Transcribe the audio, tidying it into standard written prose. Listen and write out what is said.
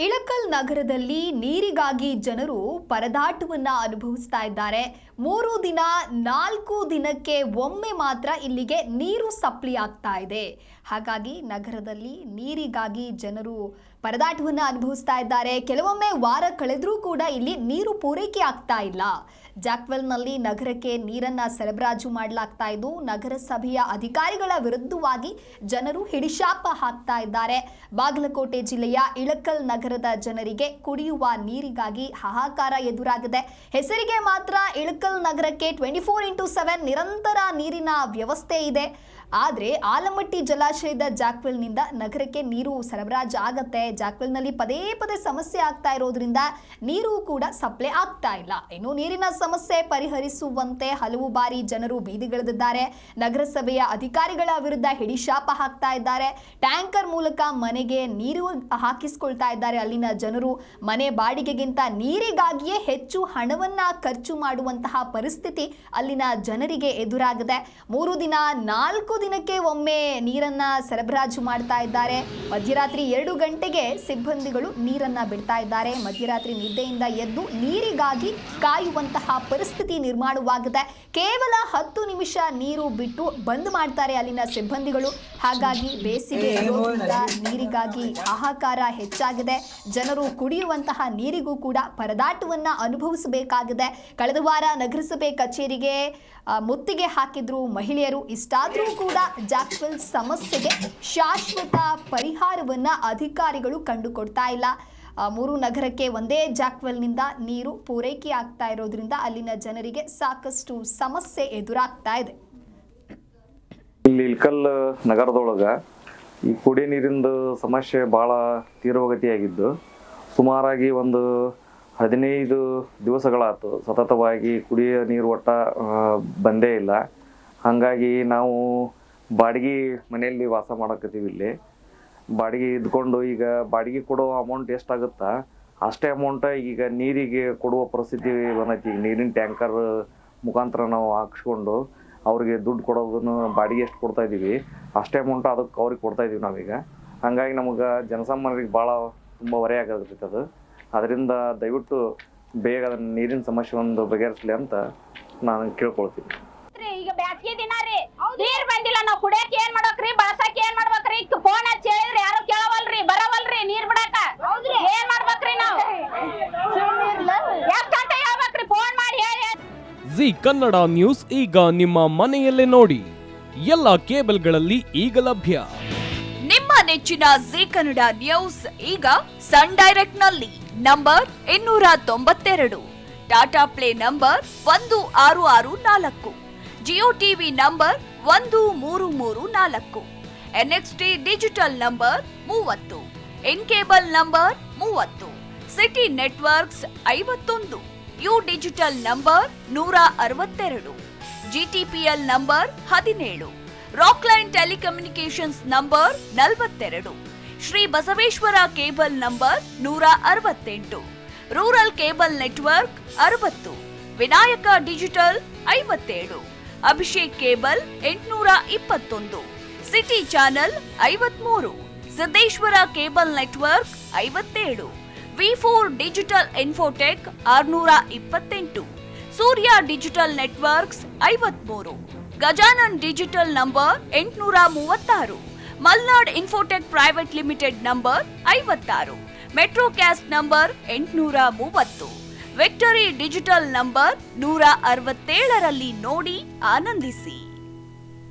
ಇಳಕಲ್ ನಗರದಲ್ಲಿ ನೀರಿಗಾಗಿ ಜನರು ಪರದಾಟವನ್ನ ಅನುಭವಿಸ್ತಾ ಇದ್ದಾರೆ. 3 ದಿನ 4 ದಿನಕ್ಕೆ ಒಮ್ಮೆ ಮಾತ್ರ ಇಲ್ಲಿಗೆ ನೀರು ಸಪ್ಲೈ ಆಗ್ತಾ ಇದೆ. ಹಾಗಾಗಿ ನಗರದಲ್ಲಿ ನೀರಿಗಾಗಿ ಜನರು ಪರದಾಟವನ್ನ ಅನುಭವಿಸ್ತಾ ಇದ್ದಾರೆ. ಕೆಲವೊಮ್ಮೆ ವಾರ ಕಳೆದರೂ ಕೂಡ ಇಲ್ಲಿ ನೀರು ಪೂರೈಕೆ ಆಗ್ತಾ ಇಲ್ಲ. ಜಾಕ್ವೆಲ್ನಲ್ಲಿ ನಗರಕ್ಕೆ ನೀರನ್ನ ಸರಬರಾಜು ಮಾಡಲಾಗ್ತಾ ಇದ್ದು ನಗರಸಭೆಯ ಅಧಿಕಾರಿಗಳ ವಿರುದ್ಧವಾಗಿ ಜನರು ಹಿಡಿಶಾಪ ಹಾಕ್ತಾ ಇದ್ದಾರೆ. ಬಾಗಲಕೋಟೆ ಜಿಲ್ಲೆಯ ಇಳಕಲ್ ನಗರದ ಜನರಿಗೆ ಕುಡಿಯುವ ನೀರಿಗಾಗಿ ಹಾಹಾಕಾರ ಎದುರಾಗಿದೆ. ಹೆಸರಿಗೆ ಮಾತ್ರ ಇಳಕಲ್ ನಗರಕ್ಕೆ 24x7 ನಿರಂತರ ನೀರಿನ ವ್ಯವಸ್ಥೆ ಇದೆ. ಆದರೆ ಆಲಮಟ್ಟಿ ಜಲಾಶಯದ ಜಾಕ್ವೆಲ್ನಿಂದ ನಗರಕ್ಕೆ ನೀರು ಸರಬರಾಜು ಆಗತ್ತೆ. ಜಾಕ್ವೆಲ್ನಲ್ಲಿ ಪದೇ ಪದೇ ಸಮಸ್ಯೆ ಆಗ್ತಾ ಇರೋದ್ರಿಂದ ನೀರು ಕೂಡ ಸಪ್ಲೈ ಆಗ್ತಾ ಇಲ್ಲ. ಇನ್ನು ನೀರಿನ ಸಮಸ್ಯೆ ಪರಿಹರಿಸುವಂತೆ ಹಲವು ಬಾರಿ ಜನರು ಬೀದಿಗಿಳಿದಿದ್ದಾರೆ. ನಗರಸಭೆಯ ಅಧಿಕಾರಿಗಳ ವಿರುದ್ಧ ಹಿಡಿಶಾಪ ಹಾಕ್ತಾ ಇದ್ದಾರೆ. ಟ್ಯಾಂಕರ್ ಮೂಲಕ ಮನೆಗೆ ನೀರು ಹಾಕಿಸ್ಕೊಳ್ತಾ ಇದ್ದಾರೆ. ಅಲ್ಲಿನ ಜನರು ಮನೆ ಬಾಡಿಗೆಗಿಂತ ನೀರಿಗಾಗಿಯೇ ಹೆಚ್ಚು ಹಣವನ್ನ ಖರ್ಚು ಮಾಡುವಂತಹ ಪರಿಸ್ಥಿತಿ ಅಲ್ಲಿನ ಜನರಿಗೆ ಎದುರಾಗಿದೆ. 3 ದಿನ 4 ದಿನಕ್ಕೆ ಒಮ್ಮೆ ನೀರನ್ನ ಸರಬರಾಜು ಮಾಡ್ತಾ ಇದ್ದಾರೆ. ಮಧ್ಯರಾತ್ರಿ 2 ಗಂಟೆಗೆ ಸಿಬ್ಬಂದಿಗಳು ನೀರನ್ನ ಬಿಡ್ತಾ ಇದ್ದಾರೆ. ಮಧ್ಯರಾತ್ರಿ ನಿದ್ದೆಯಿಂದ ಎದ್ದು ನೀರಿಗಾಗಿ ಕಾಯುವಂತಹ ಪರಿಸ್ಥಿತಿ ನಿರ್ಮಾಣವಾಗಿದೆ. ಕೇವಲ 10 ನಿಮಿಷ ನೀರು ಬಿಟ್ಟು ಬಂದ್ ಮಾಡ್ತಾರೆ ಅಲ್ಲಿನ ಸಿಬ್ಬಂದಿಗಳು. ಹಾಗಾಗಿ ಬೇಸಿಗೆ ಇರೋದ್ರಿಂದ ನೀರಿಗಾಗಿ ಹಾಹಾಕಾರ ಹೆಚ್ಚಾಗಿದೆ. ಜನರು ಕುಡಿಯುವಂತಹ ನೀರಿಗೂ ಕೂಡ ಪರದಾಟವನ್ನ ಅನುಭವಿಸಬೇಕಾಗಿದೆ. ಕಳೆದ ವಾರ ನಗರಸಭೆ ಕಚೇರಿಗೆ ಮುತ್ತಿಗೆ ಹಾಕಿದ್ರು ಮಹಿಳೆಯರು. ಇಷ್ಟಾದರೂ ಕೂಡ ಜಾಕ್ವೆಲ್ ಸಮಸ್ಯೆಗೆ ಶಾಶ್ವತ ಪರಿಹಾರವನ್ನ ಅಧಿಕಾರಿಗಳು ಕಂಡುಕೊಡ್ತಾ ಇಲ್ಲ. 3 ನಗರಕ್ಕೆ ಒಂದೇ ಜಾಕ್ವೆಲ್ನಿಂದ ನೀರು ಪೂರೈಕೆ ಆಗ್ತಾ ಇರೋದ್ರಿಂದ ಅಲ್ಲಿನ ಜನರಿಗೆ ಸಾಕಷ್ಟು ಸಮಸ್ಯೆ ಎದುರಾಗ್ತಾ ಇದೆ. ಇಲ್ಲಿ ಇಳಕಲ್ ನಗರದೊಳಗ ಈ ಕುಡಿ ನೀರಿಂದು ಸಮಸ್ಯೆ ಭಾಳ ತೀವ್ರಗತಿಯಾಗಿದ್ದು ಸುಮಾರಾಗಿ ಒಂದು 15 ದಿವಸಗಳಾಯ್ತು ಸತತವಾಗಿ ಕುಡಿಯೋ ನೀರು ಒಟ್ಟ ಬಂದೇ ಇಲ್ಲ. ಹಾಗಾಗಿ ನಾವು ಬಾಡಿಗೆ ಮನೆಯಲ್ಲಿ ವಾಸ ಮಾಡಕತ್ತೀವಿ. ಇಲ್ಲಿ ಬಾಡಿಗೆ ಇದ್ಕೊಂಡು ಈಗ ಬಾಡಿಗೆ ಕೊಡೋ ಅಮೌಂಟ್ ಎಷ್ಟಾಗುತ್ತಾ ಅಷ್ಟೇ ಅಮೌಂಟ್ ಈಗ ನೀರಿಗೆ ಕೊಡುವ ಪರಿಸ್ಥಿತಿ ಬಂದೈತಿ. ಈಗ ನೀರಿನ ಟ್ಯಾಂಕರ್ ಮುಖಾಂತರ ನಾವು ಹಾಕ್ಸ್ಕೊಂಡು ಅವ್ರಿಗೆ ದುಡ್ಡು ಕೊಡೋದನ್ನು ಬಾಡಿಗೆ ಎಷ್ಟು ಕೊಡ್ತಾ ಇದ್ದೀವಿ ಅಷ್ಟೇ ಅಮೌಂಟ್ ಅದಕ್ಕೆ ಅವ್ರಿಗೆ ಕೊಡ್ತಾ ಇದ್ದೀವಿ ನಾವೀಗ. ಹಾಗಾಗಿ ನಮಗೆ ಜನಸಾಮಾನ್ಯರಿಗೆ ಭಾಳ ತುಂಬ ಹೊರೆ ಆಗತೈತೆ ಅದು. ಅದರಿಂದ ದಯವಿಟ್ಟು ಬೇಗ ಅದನ್ನ ನೀರಿನ ಸಮಸ್ಯೆ ಒಂದು ಬಗೆಹರಿಸಲಿ ಅಂತ ನಾನು ಕೇಳ್ಕೊಳ್ತೀನಿ. ಈಗ ಬ್ಯಾಸಗಿ ದಿನ ರೀ ನೀರ್ ಬಂದಿಲ್ಲ. ನಾವು ಕುಡಿಯಕ್ ಏನ್ ಮಾಡ್ಬೇಕ್ರಿ, ಬಳಸಕ್ ಏನ್ ಮಾಡ್ಬೇಕ್ರಿ? ಫೋನ್ ಹಚ್ಚಿ ಹೇಳಿದ್ರಿ ಯಾರು ಕೇಳವಲ್ರಿ, ಬರವಲ್ರಿ ನೀರ್ ಬಿಡಾಕ. ಏನ್ ಮಾಡ್ಬೇಕ್ರಿ ನಾವು? ಎಷ್ಟಂತ ಹೇಳ್ಬೇಕ್ರಿ ಫೋನ್ ಮಾಡಿ ಹೇಳಿ. ಜಿ ಕನ್ನಡ ನ್ಯೂಸ್ ಈಗ ನಿಮ್ಮ ಮನೆಯಲ್ಲೇ ನೋಡಿ. ಎಲ್ಲ ಕೇಬಲ್ಗಳಲ್ಲಿ ಈಗ ಲಭ್ಯ. ನಿಮ್ಮ ನೆಚ್ಚಿನ ಜಿ ಕನ್ನಡ ನ್ಯೂಸ್ ಈಗ ಸನ್ ಡೈರೆಕ್ಟ್ ನಲ್ಲಿ number 292, Tata Play number 1664, Jio TV number 1334, NXT digital number 30, In Cable number 30, City Networks 51, U Digital number 162, GTPL number 17, Rockline telecommunications number 42, Shri Basaveshwara cable number 168, rural cable network 60, Vinayaka digital 57, Abhishek cable 821, city channel 53, Siddeshwara cable network 57, ವಿ4 digital infotech 628, Surya digital networks 53, Gajanan digital number 836, Malnad infotech private limited number 56, Metrocast number 830, Victory digital number 167ರಲ್ಲಿ ನೋಡಿ ಆನಂದಿಸಿ.